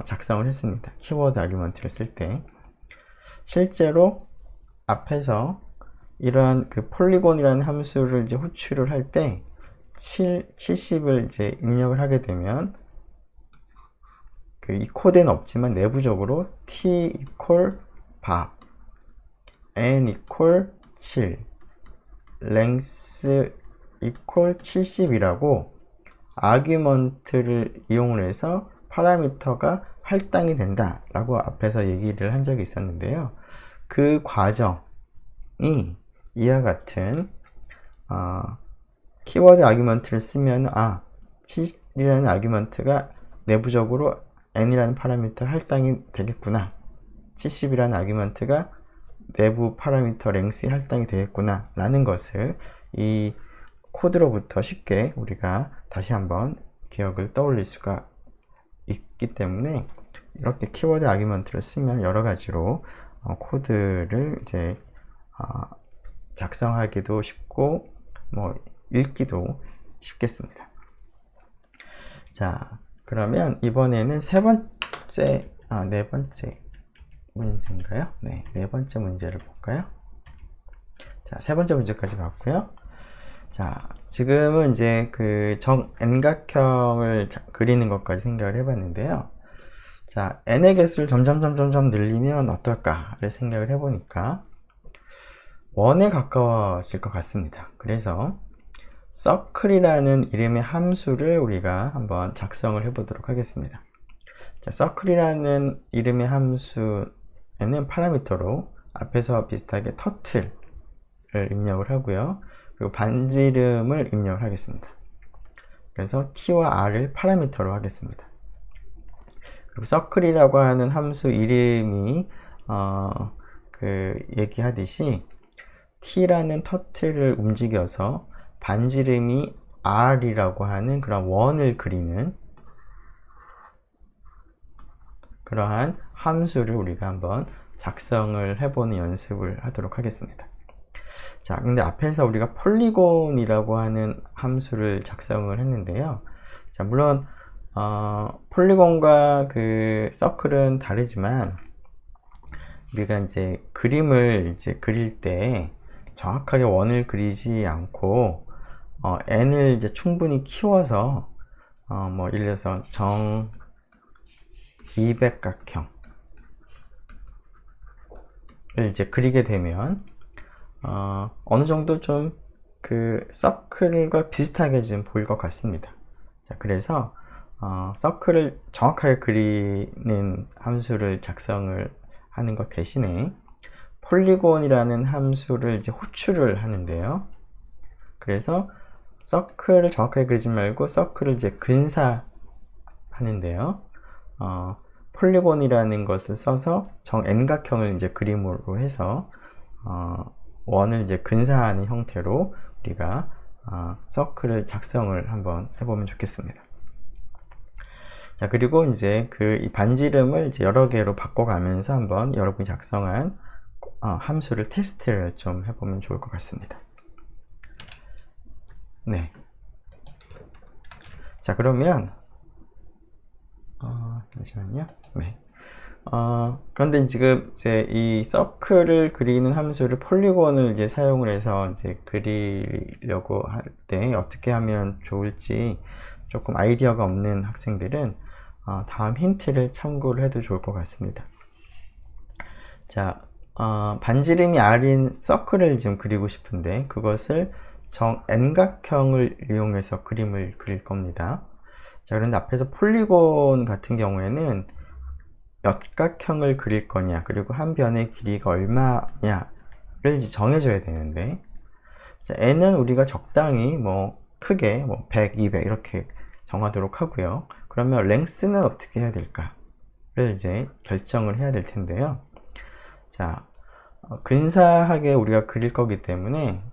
작성을 했습니다. 키워드 아규먼트를 쓸 때 실제로 앞에서 이러한 폴리곤이라는 함수를 이제 호출을 할 때 70을 이제 입력을 하게 되면 이 코드는 없지만 내부적으로 t equal 밥, n equal 7, length equal 70이라고 아규먼트를 이용을 해서 파라미터가 할당이 된다 라고 앞에서 얘기를 한 적이 있었는데요. 그 과정이 이와 같은 키워드 아규먼트를 쓰면 7이라는 아규먼트가 내부적으로 n이라는 파라미터 할당이 되겠구나, 70이라는 아규먼트가 내부 파라미터 랭스에 할당이 되겠구나 라는 것을 이 코드로부터 쉽게 우리가 다시 한번 기억을 떠올릴 수가 있기 때문에 이렇게 키워드 아규먼트를 쓰면 여러 가지로 코드를 이제 작성하기도 쉽고 읽기도 쉽겠습니다. 자, 그러면 이번에는 네 번째 문제인가요? 네, 네 번째 문제를 볼까요? 자, 세 번째 문제까지 봤고요. 자, 지금은 이제 그 정N각형을 그리는 것까지 생각을 해봤는데요. 자, n의 개수를 점점 늘리면 어떨까를 생각을 해보니까 1에 가까워질 것 같습니다. 그래서 circle이라는 이름의 함수를 우리가 한번 작성을 해보도록 하겠습니다. 자, circle이라는 이름의 함수에는 파라미터로 앞에서 비슷하게 turtle을 입력을 하고요. 그리고 반지름을 입력을 하겠습니다. 그래서 t와 r을 파라미터로 하겠습니다. 그리고 circle이라고 하는 함수 이름이 얘기하듯이 t라는 터틀을 움직여서 반지름이 r이라고 하는 그런 원을 그리는 그러한 함수를 우리가 한번 작성을 해보는 연습을 하도록 하겠습니다. 자, 근데 앞에서 우리가 폴리곤이라고 하는 함수를 작성을 했는데요. 자, 물론 폴리곤과 그 서클은 다르지만 우리가 이제 그림을 이제 그릴 때 정확하게 원을 그리지 않고 n을 이제 충분히 키워서 뭐 예를 들어서 정 200각형을 이제 그리게 되면 어느 정도 좀 그 서클과 비슷하게 지금 보일 것 같습니다. 자, 그래서 서클을 정확하게 그리는 함수를 작성을 하는 것 대신에 폴리곤이라는 함수를 이제 호출을 하는데요. 그래서 서클을 정확하게 그리지 말고 서클을 이제 근사하는데요. 폴리곤이라는 것을 써서 정N각형을 이제 그림으로 해서 원을 이제 근사하는 형태로 우리가 서클을 작성을 한번 해보면 좋겠습니다. 자, 그리고 이제 이 반지름을 이제 여러 개로 바꿔가면서 한번 여러분이 작성한 함수를 테스트를 좀 해보면 좋을 것 같습니다. 네. 자, 그러면 잠시만요. 네. 그런데 지금 이제 이 서클을 그리는 함수를 폴리곤을 이제 사용을 해서 이제 그리려고 할 때 어떻게 하면 좋을지 조금 아이디어가 없는 학생들은 다음 힌트를 참고를 해도 좋을 것 같습니다. 자, 반지름이 r인 서클을 지금 그리고 싶은데 그것을 정N각형을 이용해서 그림을 그릴 겁니다. 자, 그런데 앞에서 폴리곤 같은 경우에는 역각형을 그릴 거냐, 그리고 한 변의 길이가 얼마냐를 정해줘야 되는데, 자, n은 우리가 적당히 뭐 크게 뭐 100, 200 이렇게 정하도록 하고요. 그러면 length는 어떻게 해야 될까를 이제 결정을 해야 될 텐데요. 자, 근사하게 우리가 그릴 거기 때문에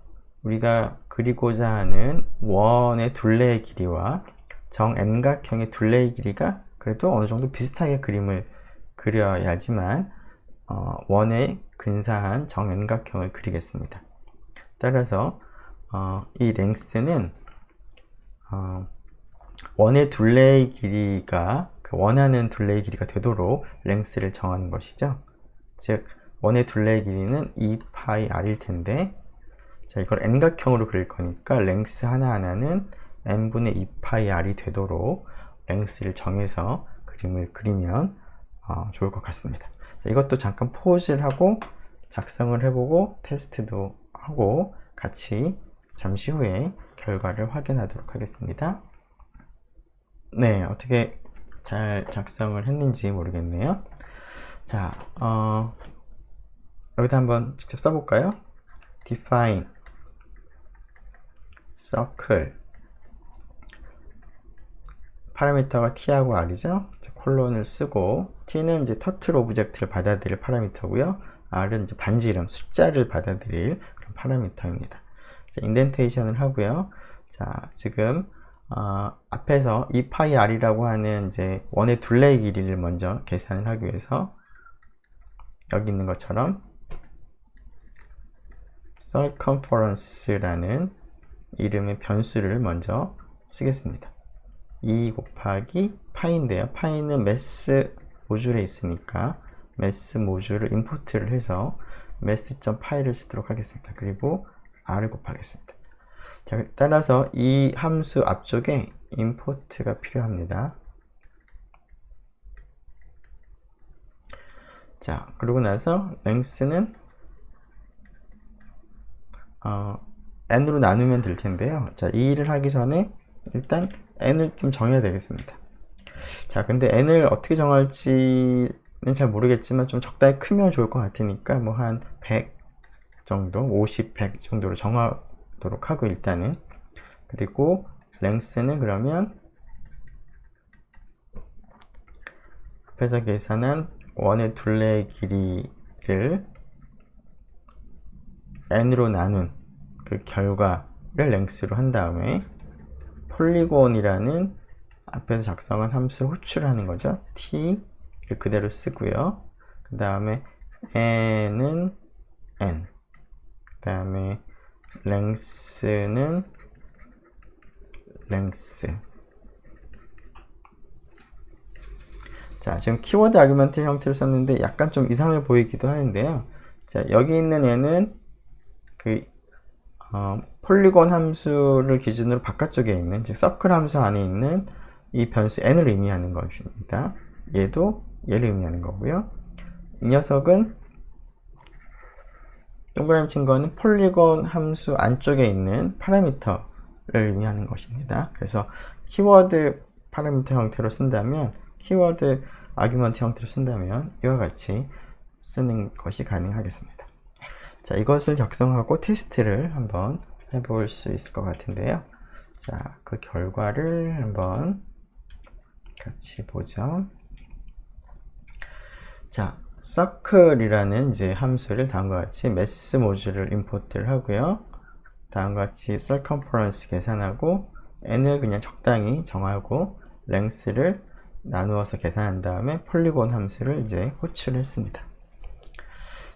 우리가 그리고자 하는 원의 둘레의 길이와 정N각형의 둘레의 길이가 그래도 어느 정도 비슷하게 그림을 그려야지만 원의 근사한 정N각형을 그리겠습니다. 따라서 이 length는 원의 둘레의 길이가 원하는 둘레의 길이가 되도록 length를 정하는 것이죠. 즉 원의 둘레의 길이는 2πr일 텐데, 자, 이걸 n각형으로 그릴 거니까 length 하나하나는 n분의 2πr이 되도록 length를 정해서 그림을 그리면 좋을 것 같습니다. 자, 이것도 잠깐 포즈를 하고 작성을 해보고 테스트도 하고 같이 잠시 후에 결과를 확인하도록 하겠습니다. 네, 어떻게 잘 작성을 했는지 모르겠네요. 자, 여기다 한번 직접 써볼까요? define circle 파라미터가 t하고 r이죠. 콜론을 쓰고 t는 이제 터틀 오브젝트를 받아들일 파라미터고요. r은 이제 반지름 숫자를 받아들일 그런 파라미터입니다. 자, 인덴테이션을 하고요. 자, 지금 앞에서 2πr이라고 하는 이제 원의 둘레의 길이를 먼저 계산을 하기 위해서 여기 있는 것처럼 circumference라는 이름의 변수를 먼저 쓰겠습니다. 2 곱하기 파이인데요. 파이는 매스 모듈에 있으니까 매스 모듈을 임포트를 해서 math.py를 쓰도록 하겠습니다. 그리고 r을 곱하겠습니다. 자, 따라서 이 함수 앞쪽에 import가 필요합니다. 자, 그러고 나서 length는 n으로 나누면 될 텐데요. 자, 이 일을 하기 전에 일단 n을 좀 정해야 되겠습니다. 자, 근데 n을 어떻게 정할지는 잘 모르겠지만 좀 적당히 크면 좋을 것 같으니까 뭐 한 100 정도, 50, 100 정도로 정하도록 하고 일단은, 그리고 length는 그러면 앞에서 계산한 원의 둘레의 길이를 n으로 나눈 그 결과를 length로 한 다음에 폴리곤이라는 앞에서 작성한 함수를 호출하는 거죠. t를 그대로 쓰고요. 그 다음에 n은 n, 그 다음에 length는 length. 자, 지금 키워드 아규먼트 형태로 썼는데 약간 좀 이상해 보이기도 하는데요. 자, 여기 있는 얘는 그 폴리곤 함수를 기준으로 바깥쪽에 있는, 즉 서클 함수 안에 있는 이 변수 n을 의미하는 것입니다. 얘도 얘를 의미하는 거고요. 이 녀석은 동그라미 친 거는 폴리곤 함수 안쪽에 있는 파라미터를 의미하는 것입니다. 그래서 키워드 파라미터 형태로 쓴다면, 키워드 아규먼트 형태로 쓴다면 이와 같이 쓰는 것이 가능하겠습니다. 자, 이것을 작성하고 테스트를 한번 해볼 수 있을 것 같은데요. 자, 그 결과를 한번 같이 보죠. 자, circle이라는 이제 함수를 다음과 같이 math 모듈을 임포트를 하고요. 다음과 같이 circumference 계산하고 n을 그냥 적당히 정하고 length를 나누어서 계산한 다음에 폴리곤 함수를 이제 호출했습니다.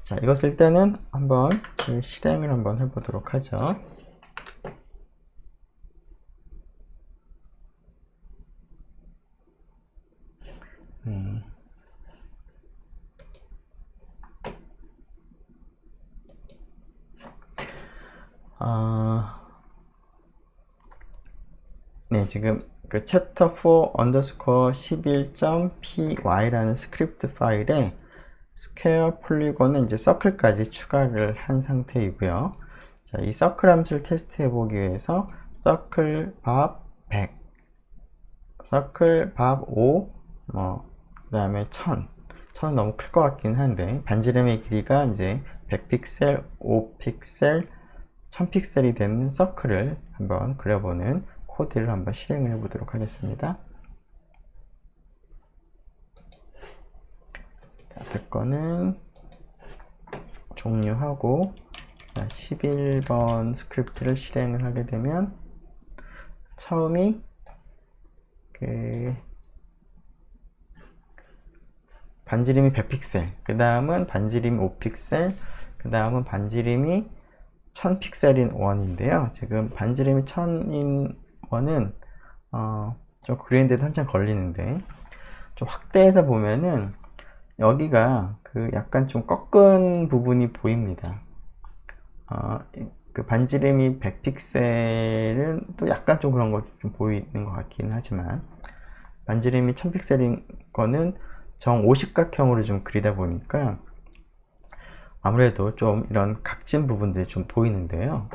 자, 이것을 일단은 한번 실행을 한번 해보도록 하죠. 네, 지금 그 chapter 4 underscore 11.py라는 스크립트 파일에 스퀘어 폴리곤은 이제 서클까지 추가를 한 상태이고요. 자, 이 서클 함수를 테스트해 보기 위해서 서클 밥 100, 서클 밥 5, 그 다음에 1000. 1000은 너무 클 것 같긴 한데, 반지름의 길이가 이제 100픽셀, 5픽셀, 1000픽셀이 되는 서클을 한번 그려보는 코드를 한번 실행을 해 보도록 하겠습니다. 자, 100건은 종료하고, 자, 11번 스크립트를 실행을 하게 되면 처음이 반지름이 100픽셀, 그 다음은 반지름이 5픽셀, 그 다음은 반지름이 1000픽셀인 원인데요. 지금 반지름이 1000인 원은 좀 그리는데도 한참 걸리는데, 좀 확대해서 보면은 여기가 그 약간 좀 꺾은 부분이 보입니다. 그 반지름이 100픽셀은 또 약간 좀 그런 것이 좀 보이는 것 같긴 하지만, 반지름이 1000픽셀인 거는 정 50각형으로 좀 그리다 보니까 아무래도 좀 이런 각진 부분들이 좀 보이는데요.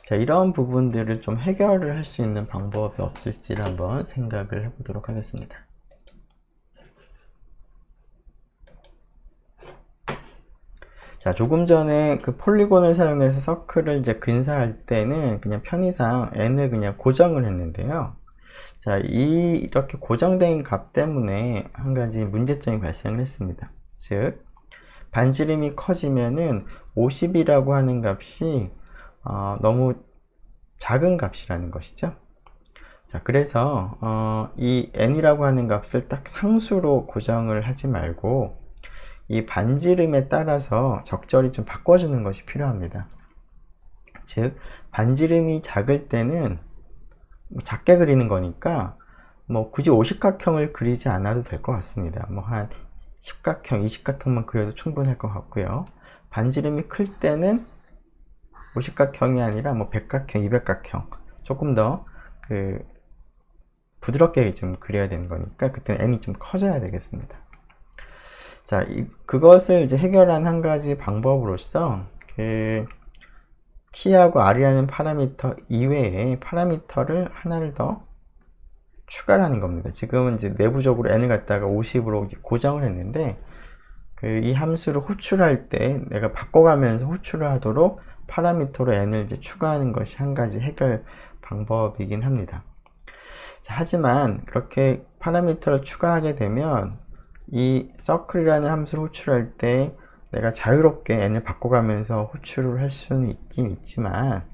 자, 이런 부분들을 좀 해결을 할 수 있는 방법이 없을지를 한번 생각을 해보도록 하겠습니다. 자, 조금 전에 그 폴리곤을 사용해서 서클을 이제 근사할 때는 그냥 편의상 n을 그냥 고정을 했는데요. 자, 이렇게 고정된 값 때문에 한 가지 문제점이 발생을 했습니다. 즉, 반지름이 커지면은 50이라고 하는 값이 너무 작은 값이라는 것이죠. 자, 그래서 이 n이라고 하는 값을 딱 상수로 고정을 하지 말고 이 반지름에 따라서 적절히 좀 바꿔주는 것이 필요합니다. 즉 반지름이 작을 때는 작게 그리는 거니까 뭐 굳이 오십각형을 그리지 않아도 될 것 같습니다. 뭐 한 십각형, 이십각형만 그려도 충분할 것 같고요. 반지름이 클 때는 오십각형이 아니라 뭐 백각형, 이백각형 조금 더 부드럽게 좀 그려야 되는 거니까 그때는 n이 좀 커져야 되겠습니다. 자, 그것을 이제 해결한 한 가지 방법으로서 t하고 r이라는 파라미터 이외에 파라미터를 하나를 더 추가를 하는 겁니다. 지금은 이제 내부적으로 n을 갖다가 50으로 고정을 했는데 이 함수를 호출할 때 내가 바꿔가면서 호출을 하도록 파라미터로 n을 이제 추가하는 것이 한 가지 해결 방법이긴 합니다. 자, 하지만 그렇게 파라미터를 추가하게 되면 이 circle이라는 함수를 호출할 때 내가 자유롭게 n을 바꿔가면서 호출을 할 수는 있긴 있지만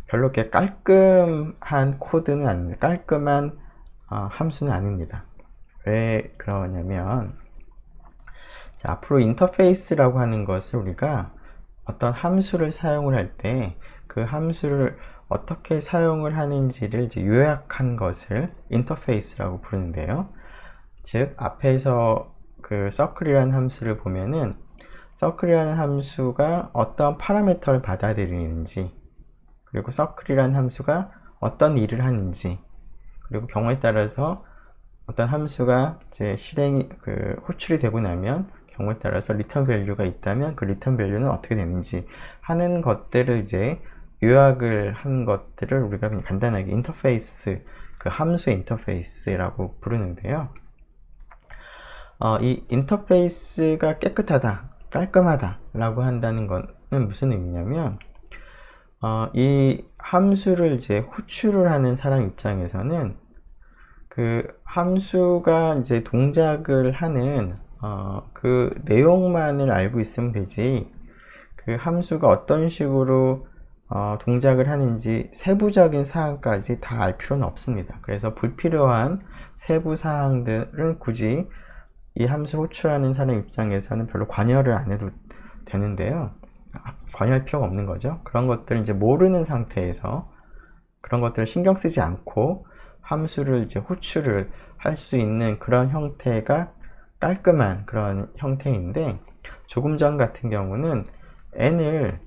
별로 이렇게 깔끔한 코드는 아닙니다. 깔끔한 함수는 아닙니다. 왜 그러냐면 자, 앞으로 인터페이스라고 하는 것을 우리가 어떤 함수를 사용을 할 때 그 함수를 어떻게 사용을 하는지를 이제 요약한 것을 인터페이스라고 부르는데요. 즉 앞에서 그 circle이라는 함수를 보면은 circle이라는 함수가 어떤 파라미터를 받아들이는지, 그리고 circle이라는 함수가 어떤 일을 하는지, 그리고 경우에 따라서 어떤 함수가 이제 호출이 되고 나면 경우에 따라서 리턴 밸류가 있다면 그 리턴 밸류는 어떻게 되는지 하는 것들을 이제 요약을 한 것들을 우리가 그냥 간단하게 인터페이스, 그 함수의 인터페이스라고 부르는데요. 이 인터페이스가 깨끗하다, 깔끔하다 라고 한다는 것은 무슨 의미냐면 이 함수를 이제 호출을 하는 사람 입장에서는 그 함수가 이제 동작을 하는 그 내용만을 알고 있으면 되지, 그 함수가 어떤 식으로 동작을 하는지 세부적인 사항까지 다 알 필요는 없습니다. 그래서 불필요한 세부 사항들은 굳이 이 함수 호출하는 사람 입장에서는 별로 관여를 안 해도 되는데요. 관여할 필요가 없는 거죠. 그런 것들을 이제 모르는 상태에서 그런 것들을 신경 쓰지 않고 함수를 이제 호출을 할 수 있는 그런 형태가 깔끔한 그런 형태인데, 조금 전 같은 경우는 n을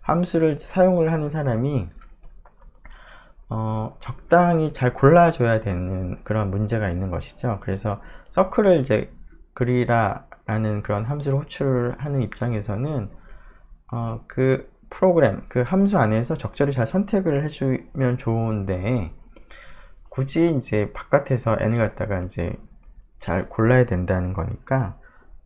함수를 사용을 하는 사람이 적당히 잘 골라줘야 되는 그런 문제가 있는 것이죠. 그래서 서클을 이제 그리라 라는 그런 함수를 호출하는 입장에서는 그 프로그램, 그 함수 안에서 적절히 잘 선택을 해주면 좋은데 굳이 이제 바깥에서 n을 갖다가 이제 잘 골라야 된다는 거니까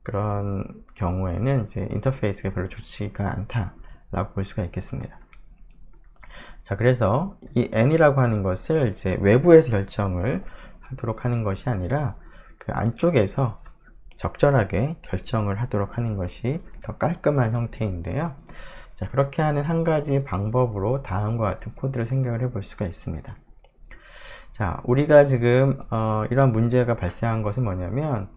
그런 경우에는 이제 인터페이스가 별로 좋지가 않다라고 볼 수가 있겠습니다. 자, 그래서 이 n이라고 하는 것을 이제 외부에서 결정을 하도록 하는 것이 아니라 그 안쪽에서 적절하게 결정을 하도록 하는 것이 더 깔끔한 형태인데요. 자, 그렇게 하는 한 가지 방법으로 다음과 같은 코드를 생각을 해볼 수가 있습니다. 자, 우리가 지금 이런 문제가 발생한 것은 뭐냐면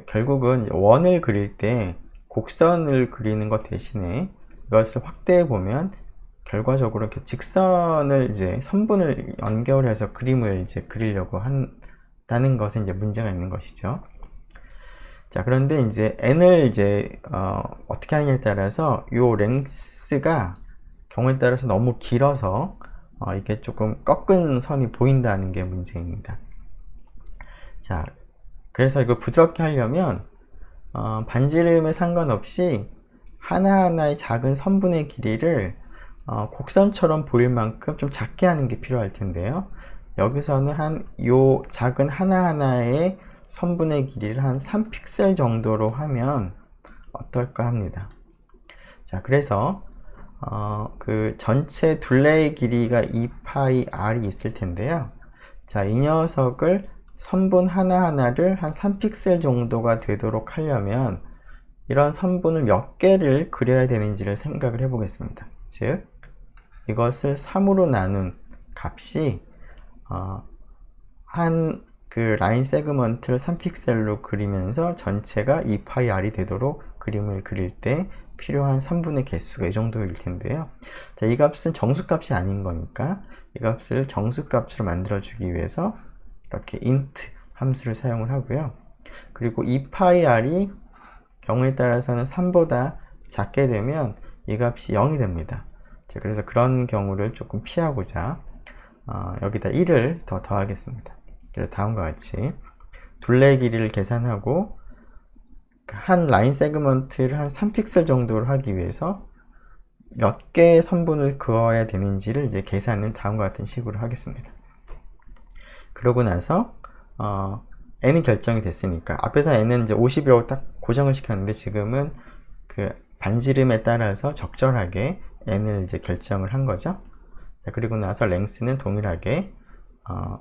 결국은 원을 그릴 때 곡선을 그리는 것 대신에 이것을 확대해 보면 결과적으로 이렇게 직선을 이제 선분을 연결해서 그림을 이제 그리려고 한다는 것에 이제 문제가 있는 것이죠. 자, 그런데 이제 n을 이제 어떻게 하느냐에 따라서 요 랭스가 경우에 따라서 너무 길어서 이게 조금 꺾은 선이 보인다는 게 문제입니다. 자, 그래서 이걸 부드럽게 하려면 반지름에 상관없이 하나하나의 작은 선분의 길이를 곡선처럼 보일 만큼 좀 작게 하는 게 필요할 텐데요. 여기서는 요 작은 하나하나의 선분의 길이를 한 3픽셀 정도로 하면 어떨까 합니다. 자, 그래서 그 전체 둘레의 길이가 2파이 r이 있을 텐데요. 자, 이 녀석을 선분 하나하나를 한 3픽셀 정도가 되도록 하려면 이런 선분을 몇 개를 그려야 되는지를 생각을 해 보겠습니다. 즉, 이것을 3으로 나눈 값이 한 그 라인 세그먼트를 3픽셀로 그리면서 전체가 2파이 r이 되도록 그림을 그릴 때 필요한 선분의 개수가 이 정도일 텐데요. 자, 이 값은 정수값이 아닌 거니까 이 값을 정수값으로 만들어 주기 위해서 이렇게 int 함수를 사용을 하고요. 그리고 이 파이 r이 경우에 따라서는 3보다 작게 되면 이 값이 0이 됩니다. 자, 그래서 그런 경우를 조금 피하고자 여기다 1을 더 더하겠습니다. 그래서 다음과 같이 둘레 길이를 계산하고 한 라인 세그먼트를 한 3픽셀 정도로 하기 위해서 몇 개의 선분을 그어야 되는지를 이제 계산은 다음과 같은 식으로 하겠습니다. 그러고 나서 n이 결정이 됐으니까 앞에서 n은 이제 50이라고 딱 고정을 시켰는데 지금은 그 반지름에 따라서 적절하게 n을 이제 결정을 한 거죠. 자, 그리고 나서 랭스는 동일하게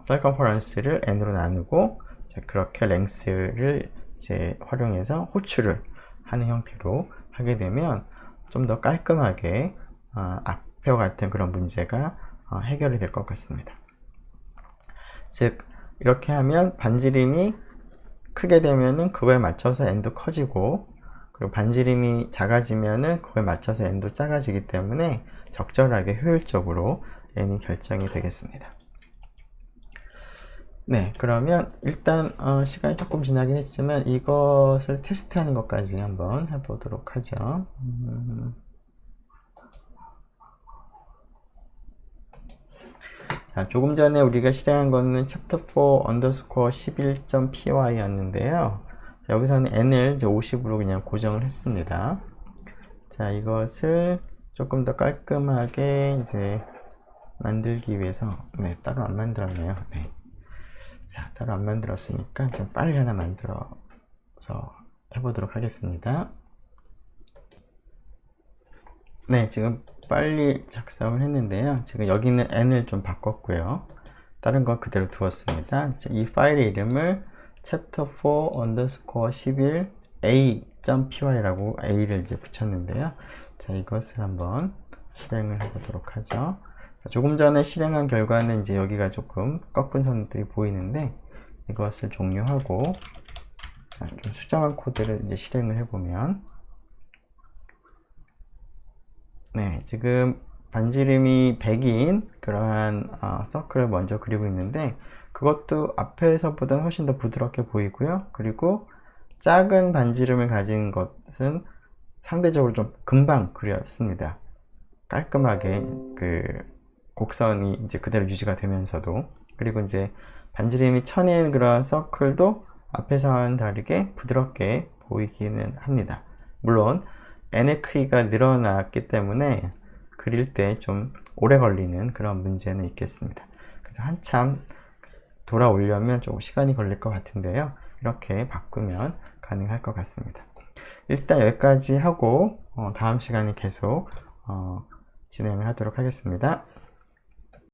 circumference를 n으로 나누고 자, 그렇게 랭스를 이제 활용해서 호출을 하는 형태로 하게 되면 좀 더 깔끔하게 앞에와 같은 그런 문제가 해결이 될 것 같습니다. 즉 이렇게 하면 반지름이 크게 되면은 그거에 맞춰서 n도 커지고 그리고 반지름이 작아지면은 그거에 맞춰서 n도 작아지기 때문에 적절하게 효율적으로 n이 결정이 되겠습니다. 네, 그러면 일단 시간이 조금 지나긴 했지만 이것을 테스트하는 것까지 한번 해보도록 하죠. 자, 조금 전에 우리가 실행한 거는 chapter4 underscore 11.py 였는데요. 자, 여기서는 n을 이제 50으로 그냥 고정을 했습니다. 자, 이것을 조금 더 깔끔하게 이제 만들기 위해서 네, 따로 안 만들었네요. 네. 자, 따로 안 만들었으니까 좀 빨리 하나 만들어서 해보도록 하겠습니다. 네, 지금 빨리 작성을 했는데요. 지금 여기는 n을 좀 바꿨고요. 다른 건 그대로 두었습니다. 이 파일의 이름을 chapter4 underscore 11 a.py라고 a를 이제 붙였는데요. 자, 이것을 한번 실행을 해보도록 하죠. 자, 조금 전에 실행한 결과는 이제 여기가 조금 꺾은 선들이 보이는데 이것을 종료하고 좀 수정한 코드를 이제 실행을 해보면 네, 지금 반지름이 100인 그러한 서클을 먼저 그리고 있는데 그것도 앞에서보다는 훨씬 더 부드럽게 보이고요. 그리고 작은 반지름을 가진 것은 상대적으로 좀 금방 그렸습니다. 깔끔하게 그 곡선이 이제 그대로 유지가 되면서도 그리고 이제 반지름이 1000인 그런 서클도 앞에서와는 다르게 부드럽게 보이기는 합니다. 물론 n의 크기가 늘어났기 때문에 그릴 때 좀 오래 걸리는 그런 문제는 있겠습니다. 그래서 한참 돌아 오려면 조금 시간이 걸릴 것 같은데요. 이렇게 바꾸면 가능할 것 같습니다. 일단 여기까지 하고 다음 시간에 계속 진행을 하도록 하겠습니다.